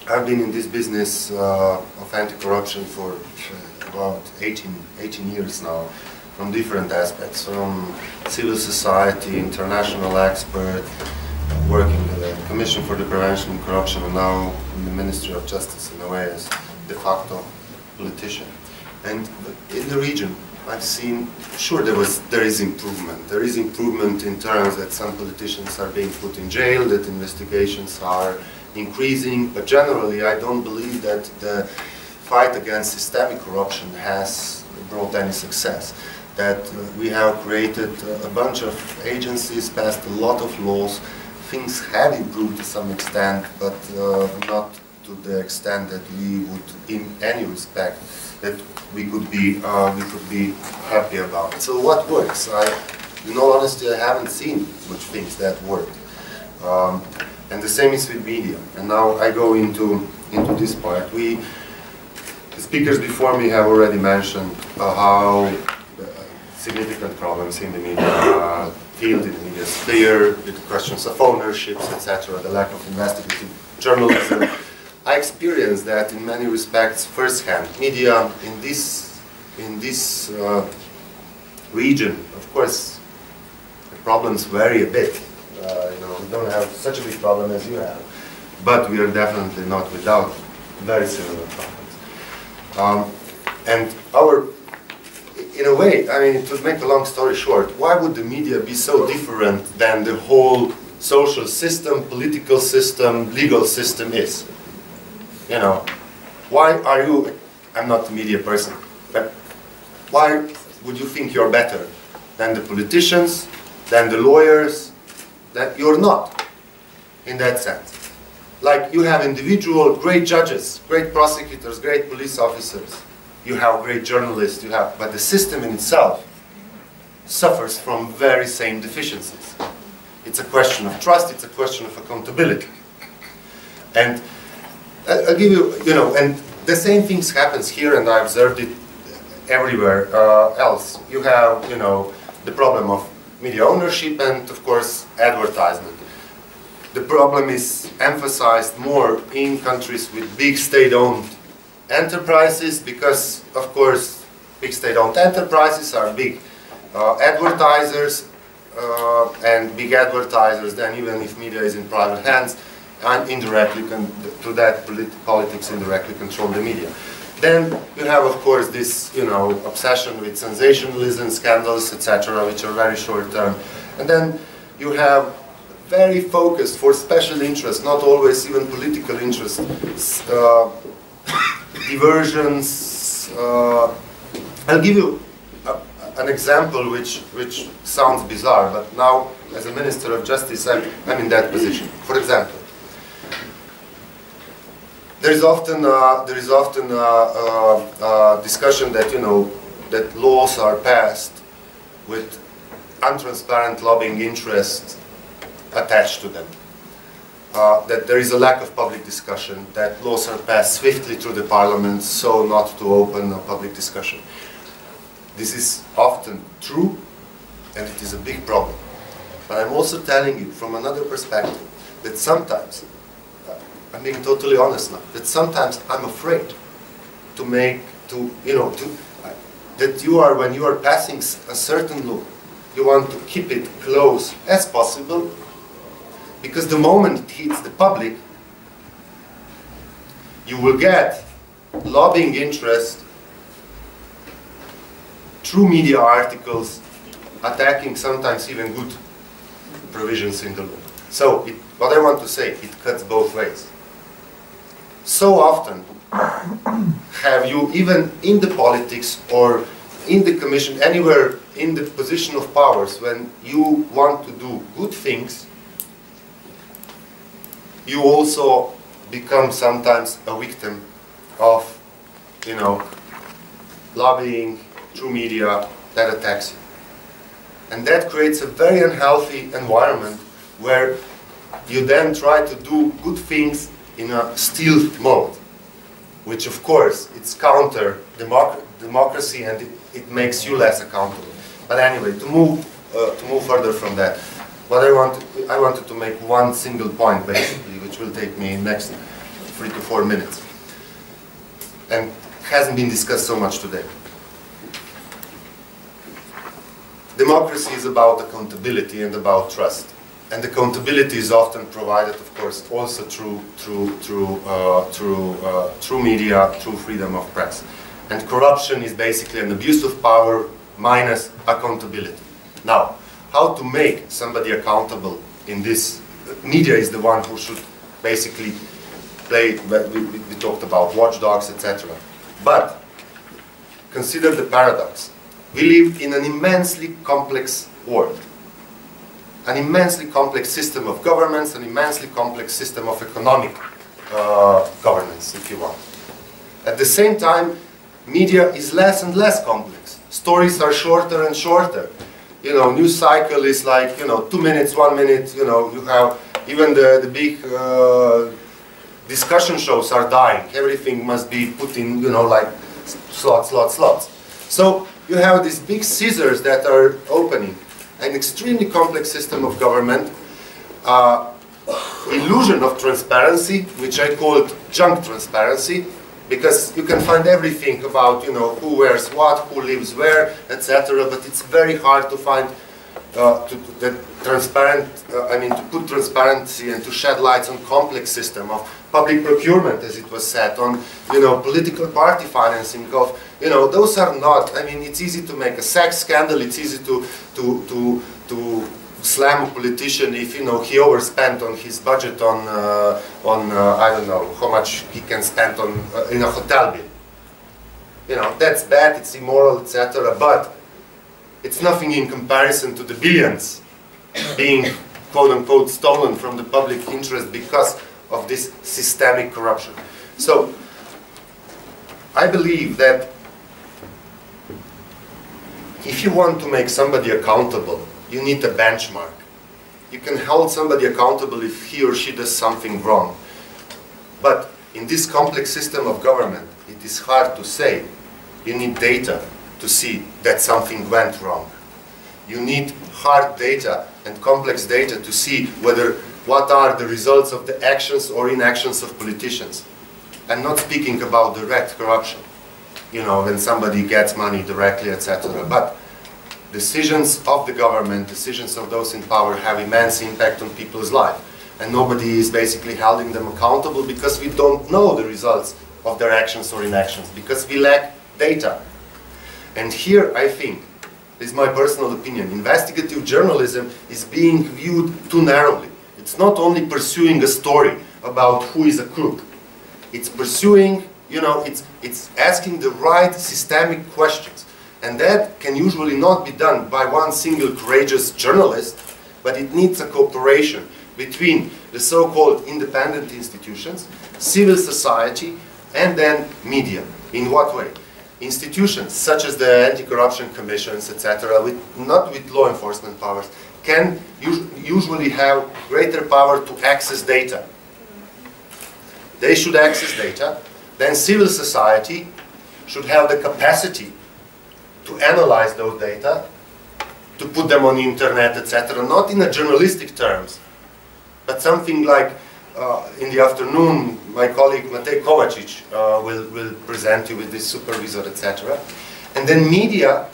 I've been in this business of anti-corruption for about 18 years now, from different aspects, from civil society, international expert, working at the Commission for the Prevention of Corruption, and now in the Ministry of Justice in a way as de facto politician. And in the region, I've seen, sure, there is improvement. There is improvement in terms that some politicians are being put in jail, that investigations are increasing, but generally I don't believe that the fight against systemic corruption has brought any success. That we have created a bunch of agencies, passed a lot of laws, things have improved to some extent, but not to the extent that we would, in any respect, that we could be happy about. So what works? In all honesty, I haven't seen much things that work. And the same is with media. And now I go into this part. The speakers before me have already mentioned how significant problems in the media field, in the media sphere, the questions of ownerships, etc., the lack of investigative journalism. I experienced that in many respects firsthand. Media in this region, of course, the problems vary a bit. We don't have such a big problem as you have, but we are definitely not without very similar problems. And in a way, I mean, to make a long story short, why would the media be so different than the whole social system, political system, legal system is? You know, why are you, I'm not a media person, but why would you think you're better than the politicians, than the lawyers? That you're not, in that sense. Like, you have individual great judges, great prosecutors, great police officers, you have great journalists, but the system in itself suffers from very same deficiencies. It's a question of trust, it's a question of accountability. And I'll give you, and the same things happens here, and I observed it everywhere else. You have, the problem of media ownership and, of course, advertisement. The problem is emphasized more in countries with big state-owned enterprises because, of course, big state-owned enterprises are big advertisers, and big advertisers, then even if media is in private hands, and indirectly, to that politics indirectly control the media. Then you have, of course, this, obsession with sensationalism, scandals, etc., which are very short-term. And then you have very focused for special interests, not always even political interests, diversions. I'll give you an example which sounds bizarre, but now, as a Minister of Justice, I'm in that position. For example, there is often discussion that that laws are passed with untransparent lobbying interests attached to them. That there is a lack of public discussion. That laws are passed swiftly through the Parliament, so not to open a public discussion. This is often true, and it is a big problem. But I'm also telling you from another perspective that sometimes, I'm being totally honest now, that sometimes I'm afraid to make, that when you are passing a certain law, you want to keep it close as possible, because the moment it hits the public, you will get lobbying interest through media articles attacking sometimes even good provisions in the law. So what I want to say, it cuts both ways. So often have you, even in the politics or in the commission, anywhere in the position of powers, when you want to do good things, you also become sometimes a victim of, lobbying through media that attacks you. And that creates a very unhealthy environment where you then try to do good things in a stealth mode, which of course it's counter democracy, and it makes you less accountable. But anyway, to move further from that, what I wanted to make one single point basically, which will take me next. 3 to 4 minutes. And hasn't been discussed so much today. Democracy is about accountability and about trust. And accountability is often provided, of course, also through media, through freedom of press. And corruption is basically an abuse of power minus accountability. Now, how to make somebody accountable in this? Media is the one who should basically play. We talked about watchdogs, etc. But consider the paradox. We live in an immensely complex world. An immensely complex system of governments, an immensely complex system of economic governance, if you want. At the same time, media is less and less complex. Stories are shorter and shorter. You know, news cycle is like, 2 minutes, 1 minute, you have even the big discussion shows are dying. Everything must be put in, like slots. So you have these big scissors that are opening. An extremely complex system of government, illusion of transparency, which I called junk transparency, because you can find everything about, who wears what, who lives where, etc. But it's very hard to find to put transparency and to shed lights on complex system of public procurement, as it was said, on political party financing of those are not. It's easy to make a sex scandal. It's easy to slam a politician if he overspent on his budget on I don't know how much he can spend on in a hotel bill. That's bad. It's immoral, etc. But it's nothing in comparison to the billions being quote unquote stolen from the public interest because of this systemic corruption. So I believe that if you want to make somebody accountable, you need a benchmark. You can hold somebody accountable if he or she does something wrong. But in this complex system of government, it is hard to say. You need data to see that something went wrong. You need hard data and complex data to see what are the results of the actions or inactions of politicians. I'm not speaking about direct corruption, when somebody gets money directly, etc. But decisions of the government, decisions of those in power have immense impact on people's life. And nobody is basically holding them accountable because we don't know the results of their actions or inactions, because we lack data. And here, I think, this is my personal opinion, investigative journalism is being viewed too narrowly. It's not only pursuing a story about who is a crook. It's pursuing, it's asking the right systemic questions. And that can usually not be done by one single courageous journalist, but it needs a cooperation between the so-called independent institutions, civil society, and then media. In what way? Institutions such as the anti-corruption commissions, etc., not with law enforcement powers, can usually have greater power to access data. They should access data. Then civil society should have the capacity to analyze those data, to put them on the internet, etc., not in a journalistic terms, but something like in the afternoon, my colleague Matej Kovačić will present you with this supervisor, etc. And then media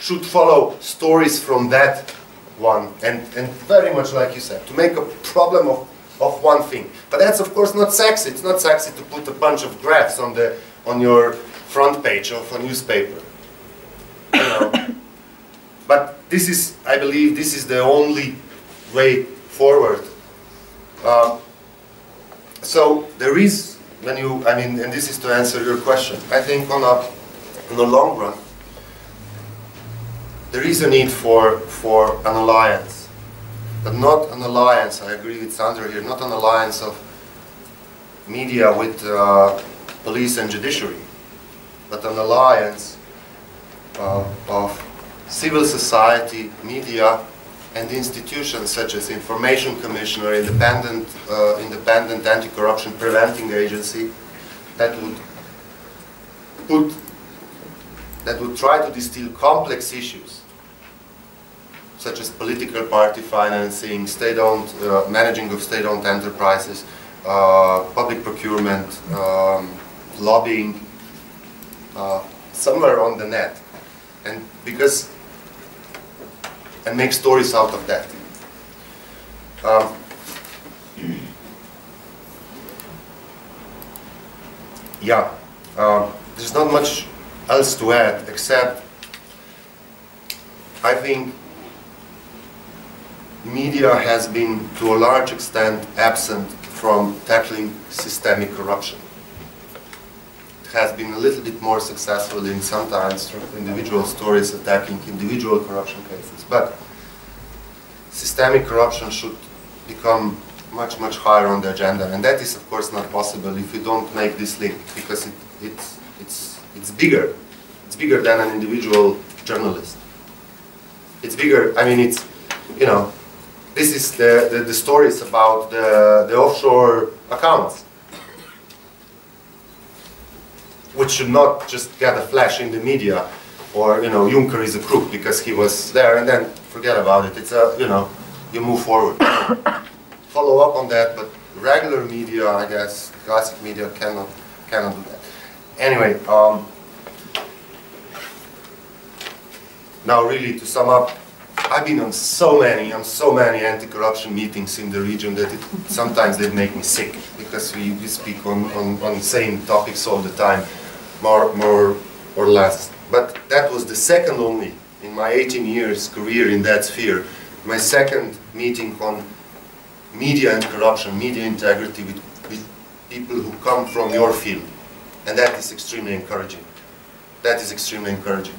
should follow stories from that one, and very much like you said, to make a problem of one thing. But that's of course not sexy. It's not sexy to put a bunch of graphs on your front page of a newspaper. But this is, I believe, this is the only way forward. So there is, and this is to answer your question, I think in the long run, there is a need for an alliance, but not an alliance, I agree with Sandra here, not an alliance of media with police and judiciary, but an alliance of civil society, media, and institutions such as Information Commission or independent anti-corruption preventing agency that would try to distill complex issues such as political party financing, state-owned managing of state-owned enterprises, public procurement, lobbying, somewhere on the net, and make stories out of that. Yeah, there's not much else to add, except I think media has been, to a large extent, absent from tackling systemic corruption. It has been a little bit more successful in sometimes individual stories attacking individual corruption cases, but systemic corruption should become much, much higher on the agenda, and that is of course not possible if you don't make this link, because it's bigger. It's bigger than an individual journalist. It's bigger, I mean, it's, you know, this is the stories about the offshore accounts, which should not just get a flash in the media, or, you know, Juncker is a crook because he was there, and then forget about it. It's a, you know, you move forward. Follow up on that, but regular media, I guess, classic media cannot do that. Anyway, now really to sum up, I've been on so many anti-corruption meetings in the region that sometimes they make me sick, because we speak on same topics all the time, more or less. But that was the second only, in my 18 years career in that sphere, my second meeting on media and corruption, media integrity with people who come from your field. And that is extremely encouraging. That is extremely encouraging.